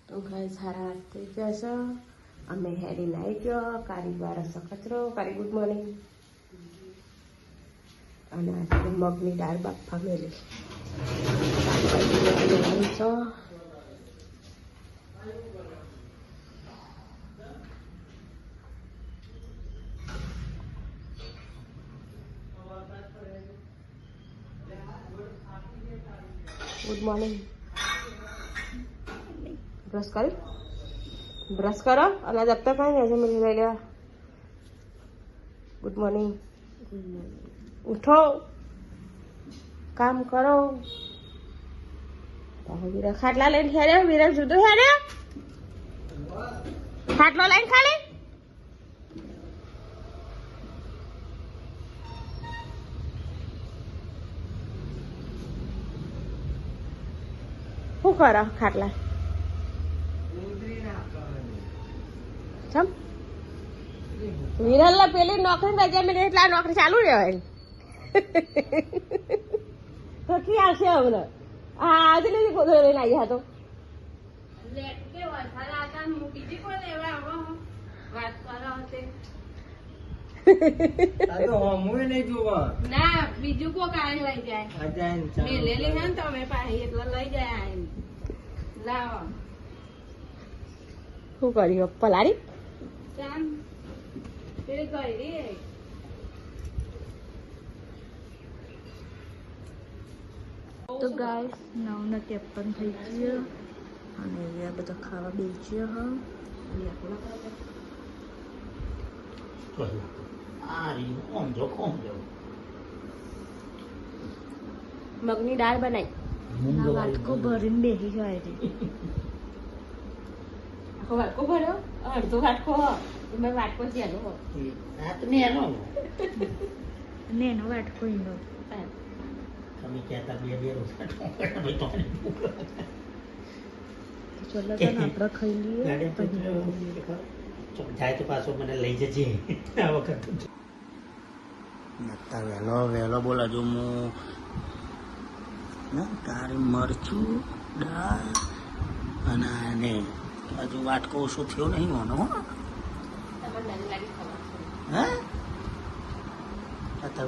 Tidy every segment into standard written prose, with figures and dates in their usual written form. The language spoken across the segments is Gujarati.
તો ગાય સારા થઈ ગયા છે. અમે હેડીને આવી ગયો. કારી વારસ કચરો. કારી ગુડ મોર્નિંગ. અને આજે મગની દાળ બાફા મેલી છે. Good morning. બ્રશ કરો અને દફતર કઈ આજે મને લઈ લેવા. Good morning. ઉઠો, કામ કરો. વીરા ખાટલા લઈને હેડ્યો. વીરા જુદો હેડ્યો. ખાટલો લઈને ખાલી શું કરો? ખાટલા ચમ વિરલ પેલી નોકરી રજા મેળવી એટલે આ નોકરી ચાલુ રહેવાય. તો કી આવશે હવે? હા આજે લીધી કોથળી લઈને આવી હતો. બીજું કોક આ લઈ જાય લેલી હે ને તમે પાછી એટલે લઈ જાય. લાવો શું કર્યું? પલાળી તો ગાય 9:53 થઈ ગયો અને અહીંયા બધા ખાવા બેસ્યો. મગની દાળ બનાવી વાટકો ભરીને બેસી જાય છે. આખો વાટકો ભર્યો? અડધો વાટકો વાટકો છે એનો વાટકો એનો. ચલો આપણે ખાઈ લઈએ. જાય તો પાછો મને લઈ જજે આ વખત. વહેલો બોલા જો હું તારી મરચું દાળ અને હજુ વાટકો ઓછો થયો નહીં હોનો. હા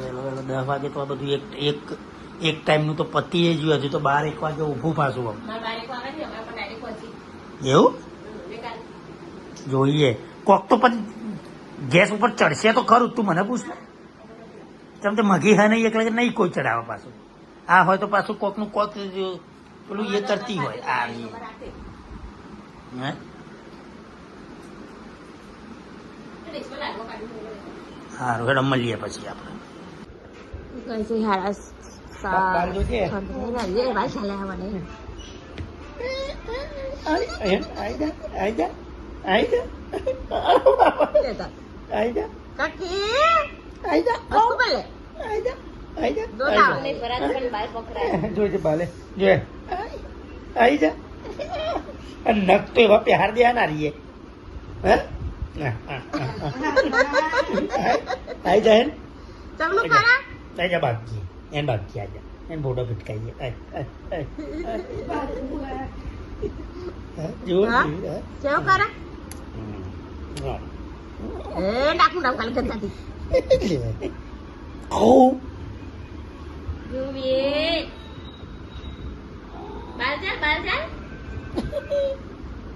વહેલો 10 વાગે તો આ બધું એક ટાઈમનું તો પતી જ હજુ તો 12-1 વાગે ઊભું પાછું. એવું જોઈએ કોક તો પણ ગેસ ઉપર ચડશે તો ખરું. તું મને પૂછ તેમ તો મઘી હા નહીં એટલે નહીં કોઈ ચડાવે પાછું. આ હોય તો પાછું કોકનું કોક પેલું એ કરતી હોય. આ સારું હેડો મળીએ પછી આપણે. જોજે બાલે જો આઈ જા. નખ તો એવા પ્યાર દે ના રહીએ. આઈ જા હેન આઈ જા બાકી એન બાકી આઈ જા એન બોડો ભટકાઈએ. જો કેવું કરે? નાખું નામ કાલે કરતા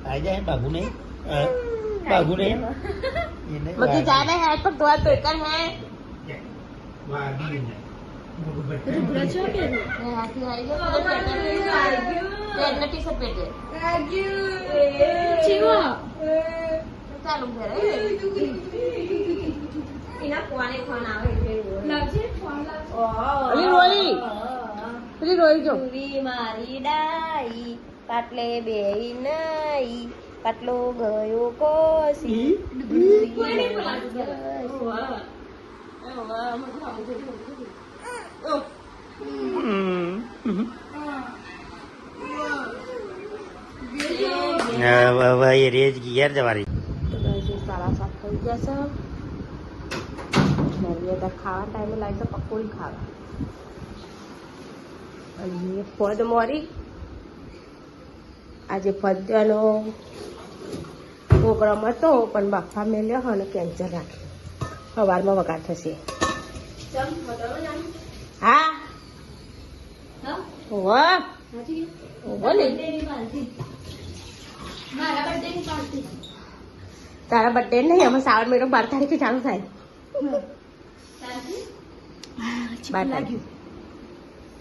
આઈ જા બાબુ નહીં बाबू ने मुझे जाना है तो दुआ तो कर है ચાલુ રોઈ મારી ડાઈ પાટલે બે નાઈ પાટલો ગયો કોસી. રેજ ઘેર જવાની. 7:30 થઈ ગયા છે. ખાવા ટાઈમે લાગે તો પકોડી ખાવા. અને પદ મોરી આજે પદ્યનો પ્રોગ્રામ હતો પણ બાફા મેલ્યો અને કેન્સર રાખ્યો. સવારમાં વગાર થશે. હા વાહ તારા બર્થડે નહીં, અમે શ્રાવણ મહિનો 12 તારીખે ચાલુ થાય.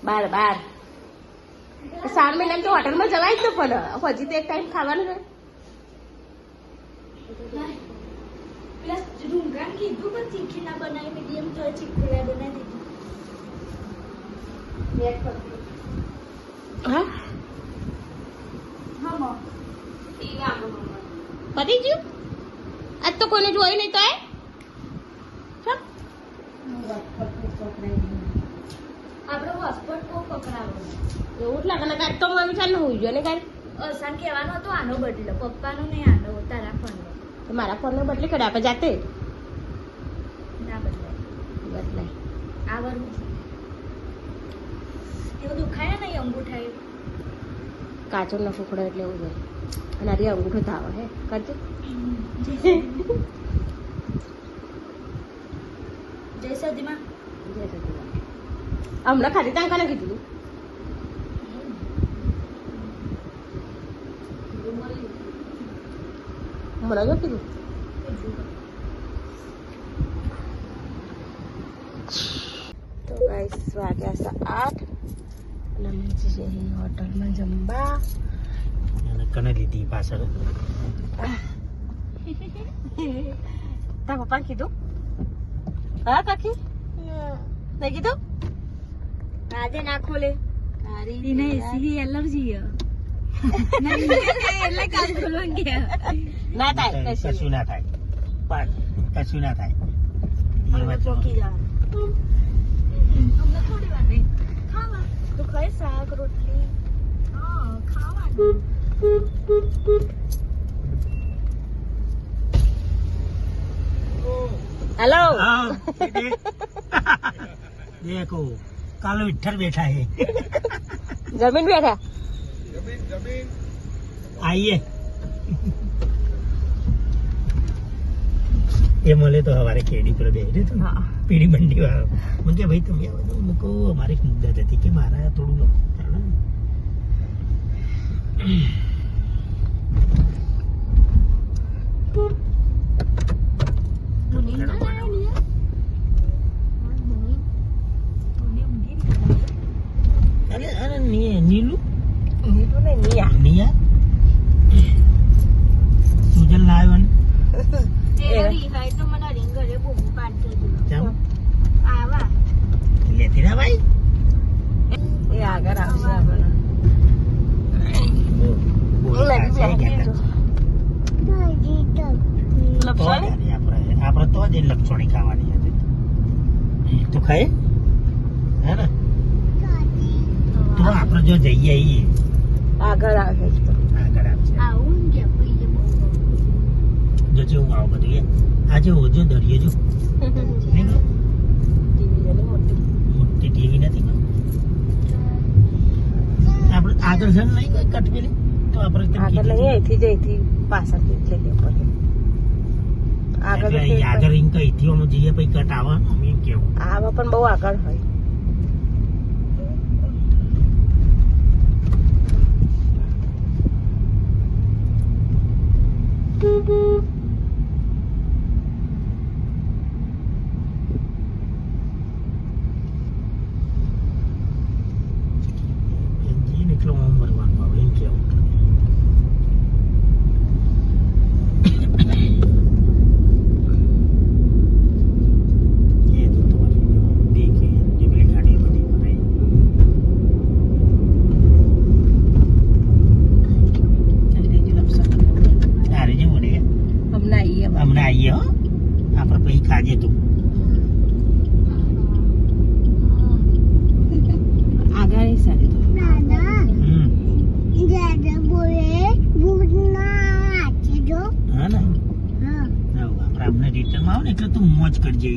12 શ્રાવણ મહિના તો હોટલમાં જવાય જ તો પણ હજી તો એક ટાઈમ ખાવાનું છે. હા પતી ગયું? આજ તો કોઈને જોઈ નહીં તો આપડે હોસ્પિટલ કોક પકડાવો એવું જ લાગે ને કાંઈ તો મમ્મી ચાલ હોઈ ગયો ને કાંઈ અસાન કહેવાનો હતો આનો બદલો પપ્પાનો નહીં આનો તારા ફોનનો તો મારા ફોનને બદલી કરે આપણે જાતે ના બદલાય આ વરું એવું દુખાય નહીં અંગૂઠા એવું કાચો ન ફૂકડો એટલે એવું જાય. અને આરી અંગૂઠો થાવ હે કરજો. જય સદીમાં હમણાં ખાલી ત્યાં કાને કીધું મને જો કીધું. તો ગાઈસ વાગ્યા છે 8 અને અમે જઈએ હોટલમાં જમવા. અને કને લીધી પાછળ તારા પપ્પા કીધું? હા કાકી નહીં કીધું? આજે ના ખોલે એને એસી એલર્જી એટલે કાલ ખોલવા ગયા ના થાય કશું ના થાય, પણ કશું ના થાય. ચોકી જવાનું અમને થોડી વાર નહીં ખાવા તું ખાઈ શાક રોટલી હા ખાવાનું. હેલો દેખો કાલો વિઠ્ઠલ બેઠા है. જમીન બેઠા આઈએ એ મળે તો હવારે કેડી પર બેઠે તો પીડી મંડી વાળો મને કે ભાઈ તમે આવો તો મૂકો. અમારે એક મુદ્દત હતી કે મારા થોડું નીલું નીલું ને નિયા નિયા સુજન લાવ્યો ને ભાઈ તો મને રિંગ ઘરે બૂમ પાડતો જાવ આવા લેતી ના ભાઈ એ આગળ આવશે આપણને. આપડે તો જ લપસોણી ખાવાની હતી. તું ખાય હે ને? તો આપડે જો જઈએ આવીએ આગળ આવે તો આગળ આવશે. આવું કે ભાઈ બહુ જો જેવું આવું બધું એ આજે ઓજો દરિયો જો નહીં ગયો? મોટી ટીવી નથી ગયો. આપણે આગળ છે નહીં કોઈ કટપેલી તો આપણે આગળ નહીં અહીંથી જ અહીંથી પાછળથી જ લઈ લેવું પડે. આગળ તો આગળ રીંગ તો અહીંથી અમે જઈએ પછી કટ આવવાનું અમે એમ કેવું. આમાં પણ બહુ આગળ હોય. એટલો આમ ભરવાનું આવે એમ કેવું. હમણાં આવીએ હો આપડે પછી ખાજે તું આગળ સારી તો હા ને આપડે અમને રિટર્ન આવો ને એટલે તું મોજ કરજે.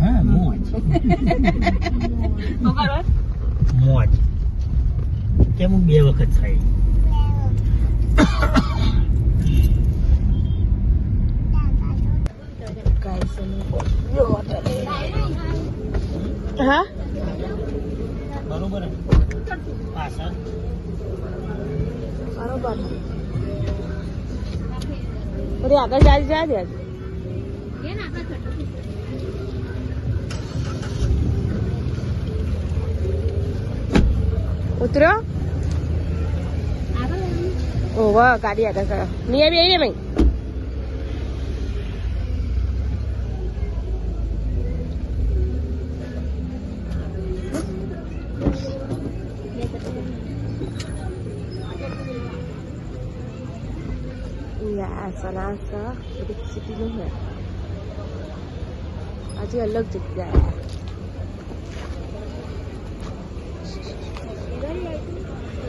હા મોજ મોજ કેમ હું 2 વખત થાય પર અરે આગળ જા જા દે ઉતરો ઓ વાહ ગાડી આગળ કરો નહીં આવી આવી ભાઈ Ya, sana big city નું હે આજે અલગ જગ્યા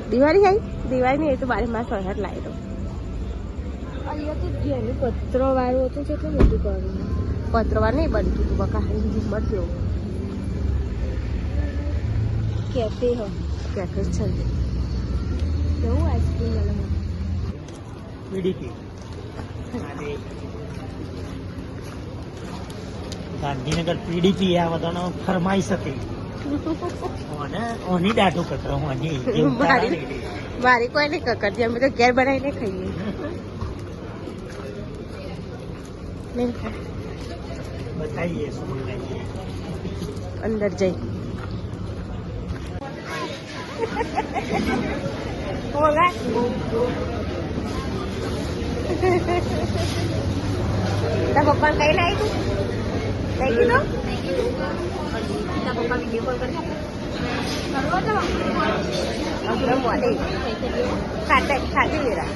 દિવાળી આવી દિવાળી નહીં તો બારે માં સરહદ લાવી દો અહીંયા તો જેનું પત્રો વાળું હતું કેટલું બધું કર્યું પત્રો વાર નહીં બનતું હતું બકા હિન્દીમાં જેવું કેફે હો કેફે છે કેવું આઈસ્ક્રીમ વાળા પીડીપી ગાંધીનગર પીડીપી આ બધાનો ફરમાઈશ હતી ઓની દાઢું કતરો મારી કોઈ નહીં કકર જે અમે તો ઘેર બનાવીને ખાઈએ બતાવીએ શું બનાવીએ અંદર જઈ હોગા તારા પપ્પાને કઈ લાવી તું કઈ કીધું તારા પપ્પા વિડીયો કોલ કરી આપણે મોડે ખાતી લેરા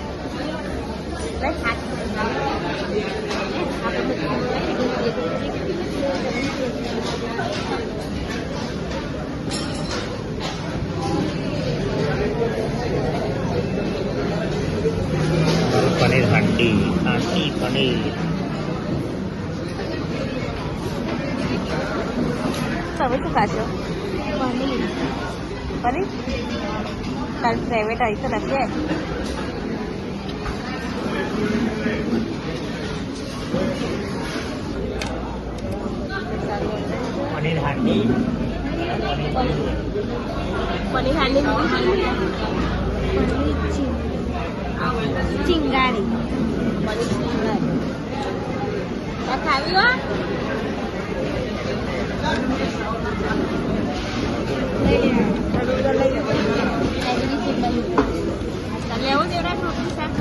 પનીર હાંડી પનીર તમે શું ખાશો પનીર પનીર તારી પ્રાઇવેટ આવી તો નથી પનીર હાંડી પનીર હાંડી ચિંગારી પનીર ચિંગારી ખાવી હો લેવું દેવડા રોટલી શાક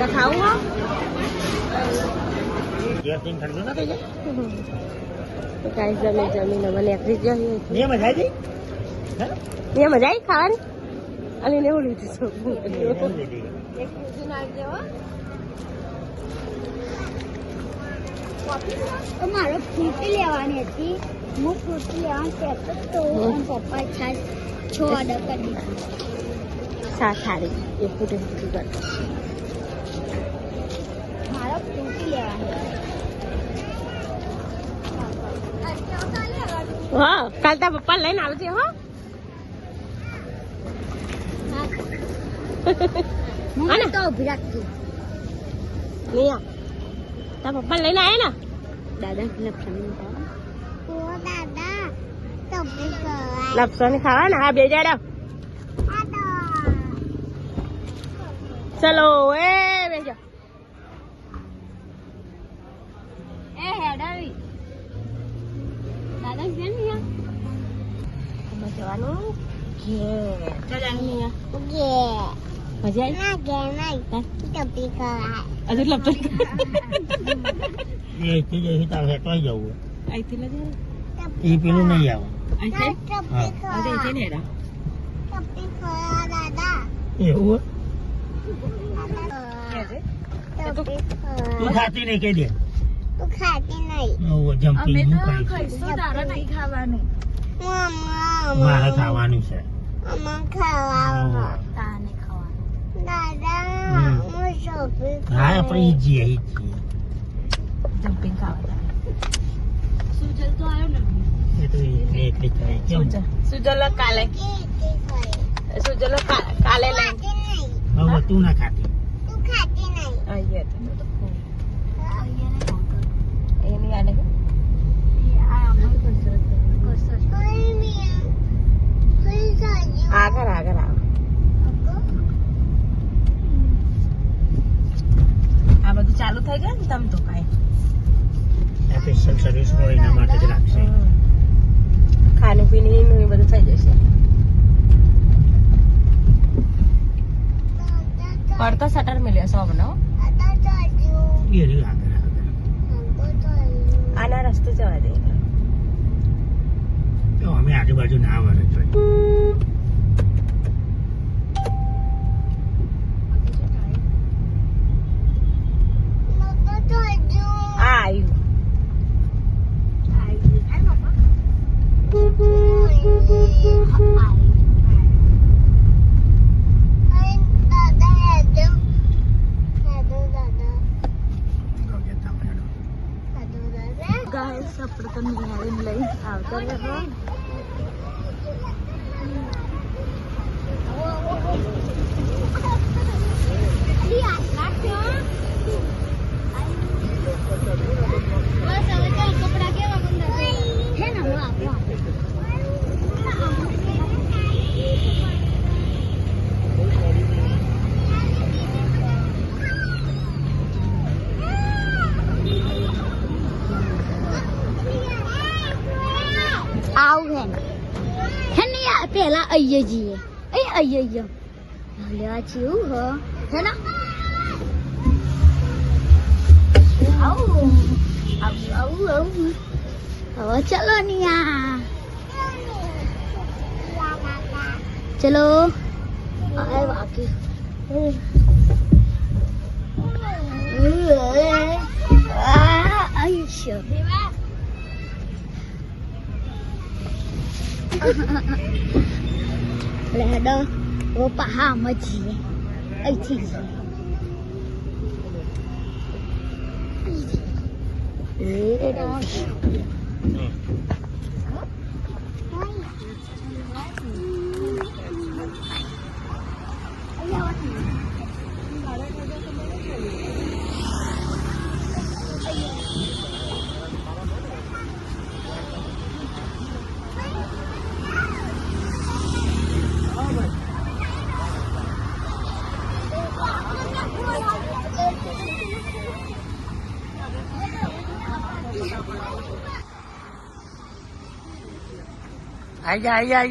ખાવું હો ગેસની ઠંડુ ના થઈ જાય તો કાંઈ જમીને મને એકરી જ ને મજા આવી એ મજા આવી ખાવાની અને એને એવું લીધું મારે ફ્રૂટી લેવાની હતી હું ફ્રૂટી લેવાની કહેતો તો પપ્પા છાશ 6 ઓર્ડર કરી દીધી સાત થાળી એક ફૂટે ફૂટી કર મારે ફ્રૂટી લેવાની હા કાલ તારા પપ્પા લઈને આવજે હો મને તો ઉભી રાખતું નહીં તારા પપ્પા લઈને આવ્યા ને દાદા ઓ દાદા તમને કહેવાય લપસોની ખાવા ને હા બે જાડા ચલો એ બેજો એ હેડાવી દાદા કેમ નહીં જવાનું ઘેર જવાનું મજા આવી ના કે નહીં ટપી કરાય હજુ લપતો અહીંથી જઈશું તારે હેઠવાઈ જવું અહીંથી નથી એ પેલું નહીં આવે અહીંથી હા અહીંથી ને હેડા ટપી કરા દાદા એવું ટપી તું ખાતી નહીં કહી દે તું ખાતી નહીં જમ્પિંગ હું કરીશ તારા નહીં ખાવાનું મારે ખાવાનું છે મમ્મા ખાવા તાને ખાવાનું દાદા હું શોપિંગ હા આપણે ઈ જઈએ જમ્પિંગ ખાવા સુજલ તો આવ્યો ને એ તો એટલે થાય કેમ સુજલ કાલે શું ચલો કાલે લઈ હવે તું ના ખાતી તું ખાતી નહીં અહીંયા એની આને આગળ આગળ આવ આ બધું ચાલુ થઈ ગયું ને તમ તો કાંઈ સ્પેશિયલ સર્વિસ હોય એના માટે જ રાખશે ખાણી પીણી નું એ બધું થઈ જશે પડતો શટર મળ્યો સો બનાવો એ રહ્યું આગળ આના રસ્તે જવા દે તો અમે આજુબાજુ ના વળે જોઈએ આ આવ્યું ગાઈસ આપણે તો નિહાળીને લઈ આવતા રહ્યા આવું હે ને પેલા અહીંયા જઈએ અહીંયા લેવા જેવું હે ને આવું હવે ચલો નિયા ચલો આય બાકી આયુષ્ય લેડો वो पहा मछली ऐसी આઈ જા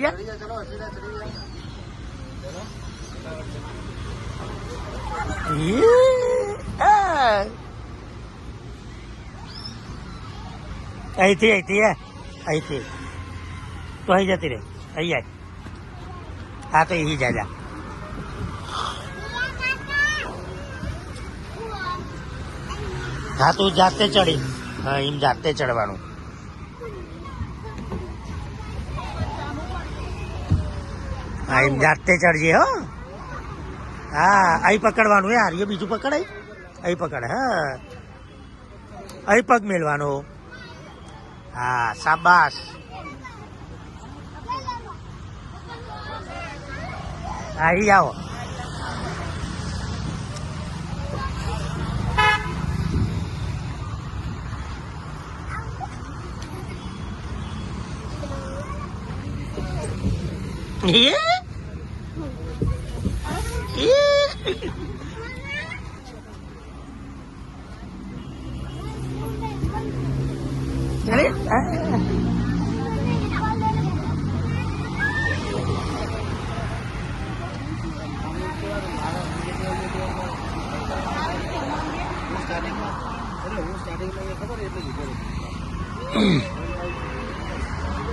અહીંથી તો અહીં જતી રે અહીં આય હા તો અહીં જા હા તું જાતે ચડી હા એમ જાતે ચડવાનું હા એમ જાતે ચડજે હો હા અહીં પકડવાનું યાર એ બીજું પકડાય અહીં પકડ હા અહીં પગ મેળવાનો હા શાબાશ અહીં આવો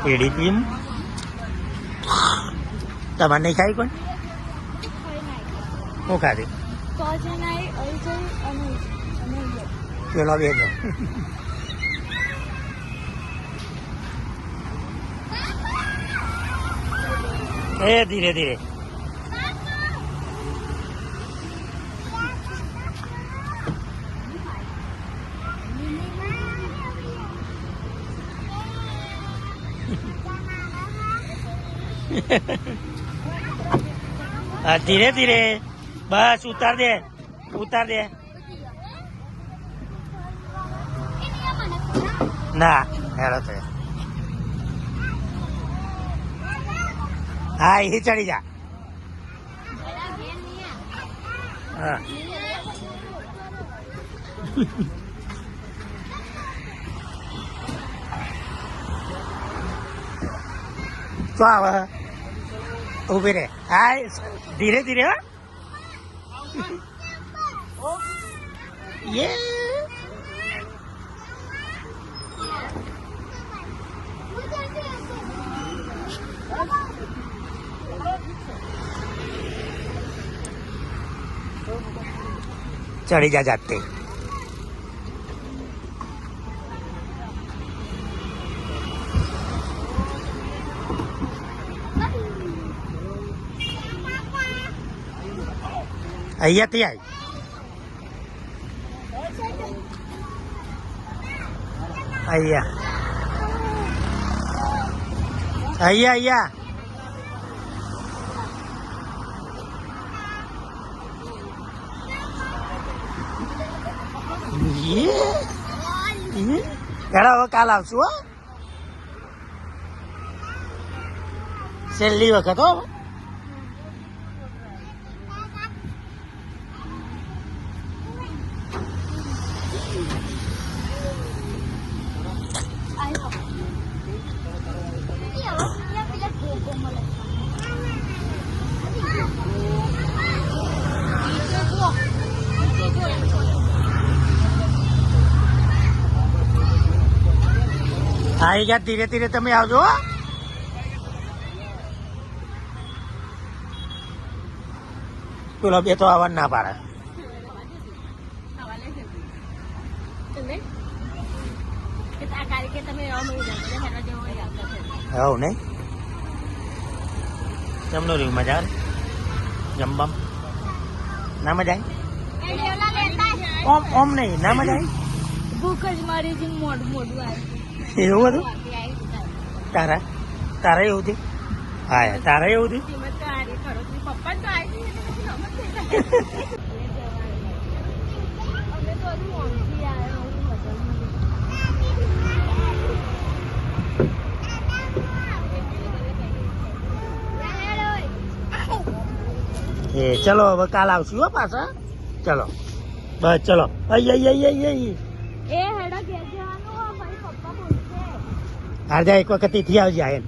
એડી ટીમ તમારે નહીં ખાઈ કોણ હું ખાધી પેલો બેજો એ ધીરે ધીરે હા, ધીરે ધીરે બસ ઉતાર દે ના હેરો તો હા એ ચડી જા હા શું આવે ઉભી રે હા ધીરે ધીરે યે ચડી જા જાતે અહીંયાથી આવી અહીંયા હેડા હવે કાલ આવશું હો છેલ્લી વખત હો આવી ગયા ધીરે ધીરે તમે આવજો હો પેલો બે તો આવવા ના પાડે હવ નહીં જમનું રહ્યું મજા આવે જમવા ના મજા આવી ઓમ ઓમ નહીં ના મજા આવી ભૂખ જ મારી છે મોઢું આવી એવું હતું તારા એવું થયું હા તારા એવું થયું એ ચલો હવે કાલ આવશું હો પાછા ચલો બસ ચલો હારજા એક વખત અહીંથી આવજે આયન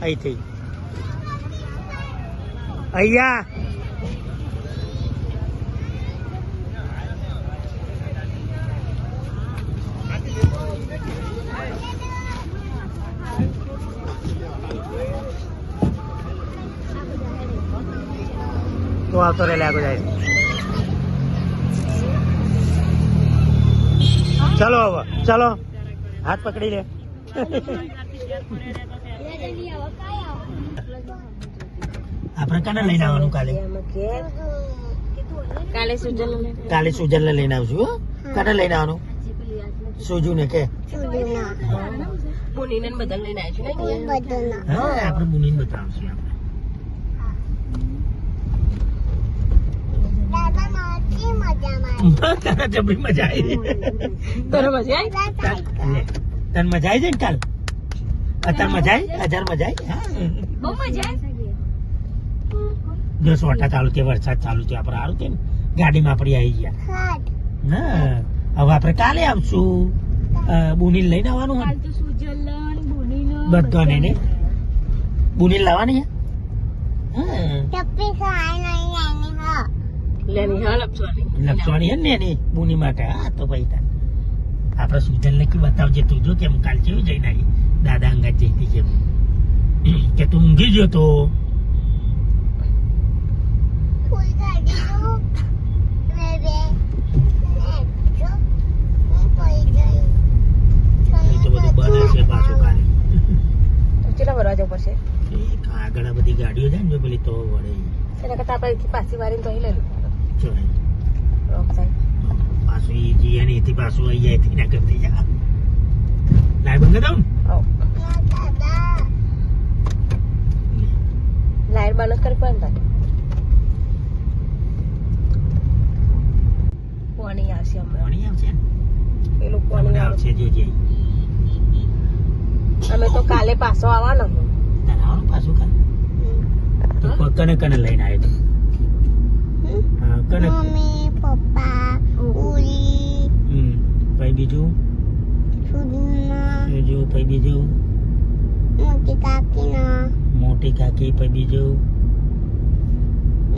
અહીંથી અહીંયા તો આવતો રે લાગો જાય ચલો હવે ચલો હાથ પકડી લે આપણે કાને લઈને આવવાનું કાલે સુજલ લઈને આવશું હો કાને લઈને આવવાનું સુજુ ને કે મુનીને બદલ લઈને આવીશું હા આપણે મુનીને બતાવશું તારા જબરી મજા આવી તને મજા આવી તને મજા આવી જાય ને કાલ અત્યારે મજા આવી હજાર મજા આવી બહુ મજા આવી જો સોટા ચાલુ થયા વરસાદ ચાલુ થયો આપણે સારું થયું ને ગાડીમાં આપણે આવી ગયા હા હવે આપણે કાલે આવશું બુની લઈને આવવાનું કાલ તો સુજલન બુનીનો બધાને ને બુની લાવવાની હા લેની હા લક્ષવાની હે ને એની બુની માટે હા તો ભાઈ તાર આપણે સુજલ ને બતાવજે તું જો કેમ કાલ જેવું જઈને આવી દાદા અંગાત જઈતી કેમ કે તું ઊંઘી ગયો તો કેટલા ભરવા જવું પડશે આગળ બધી ગાડીઓ જાય ને જો પેલી તો વળે એના કરતા આપણે પાછી વારીને તો લઈ પાછું એ જીયા ને એથી પાછું અહીંયા એથી ના કરતી જા લાય બંધ દઉં લાઈટ બંધ કરી પણ પાણી આવશે હમણાં પાણી આવશે ને? પેલું પાણી હમણાં આવશે આવશે જોજે. અમે તો કાલે પાછો આવવાનો હું તારે આવવાનું પાછું કાલ? તો કને કને લઈને આવ્યો તો? હા, કને? મમ્મી પપ્પા ઉરી પછી બીજું? સુધીના બીજું પછી બીજું? મોટી કાકીના મોટી કાકી પછી બીજું?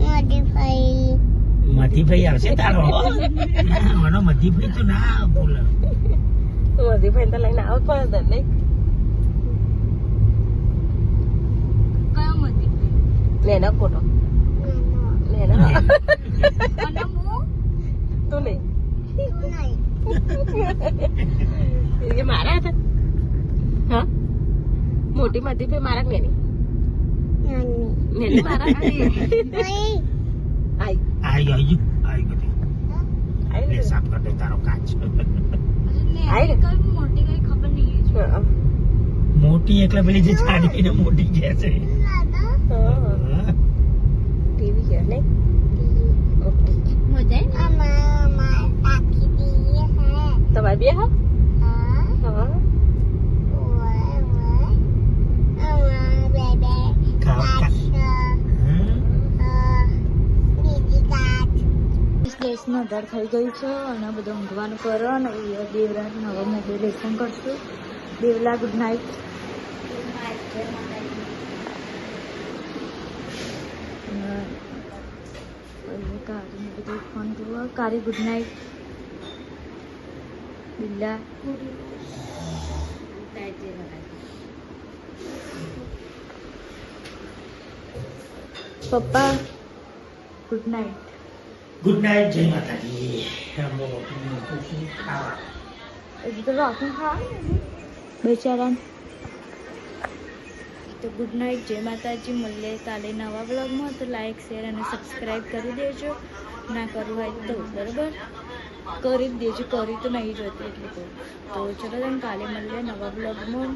મોટી ભાઈ મધીભાઈ આવશે તારો? મને મધીભાઈ તો ના બોલે. મોદી ભાઈ તો લઈને આવ પડે નહીં કયો મોટી લેના કોટો લેના અને હું તું નહીં નહીં એ મારા હતા હા મોટી મધી ભાઈ મારા કે નહીં નાની નેની મારા નહીં આઈ આવી બધી આઈ લે સાફ કર દે તારો કાચ. આઈ ને કઈ મોટી કઈ ખબર નહીં હા મોટી એટલે પેલી જે છાડીને મોટી કહે છે. હા ટીવી છે નહીં મોટી મજા મામા કાકી બી હે તમારે બે હા હા હા ગેસનો ઓર્ડર થઈ ગયું છે અને બધું ઊંઘવાનું કરો અને દેવરાજ નવો મોબાઈલ લેસન કરશું. દેવલા ગુડ નાઇટ. કારીને બધું ફોન જુઓ. કારી ગુડ નાઇટ. બિલ્લા પપ્પા ગુડ નાઇટ. ગુડ નાઇટ, જય માતાજી. ખાવા હજી તો રાશન ખાવાનું બેચારા. તો ગુડ નાઇટ, જય માતાજી. મળીએ કાલે નવા બ્લોગમાં. તો લાઈક શેર અને સબસ્ક્રાઈબ કરી દેજો. ના કરવું હોય તો બરાબર કરી જ દેજો. કરી તો નહીં જોતી એટલે તો ચલો તમે કાલે મળીએ નવા બ્લોગમાં.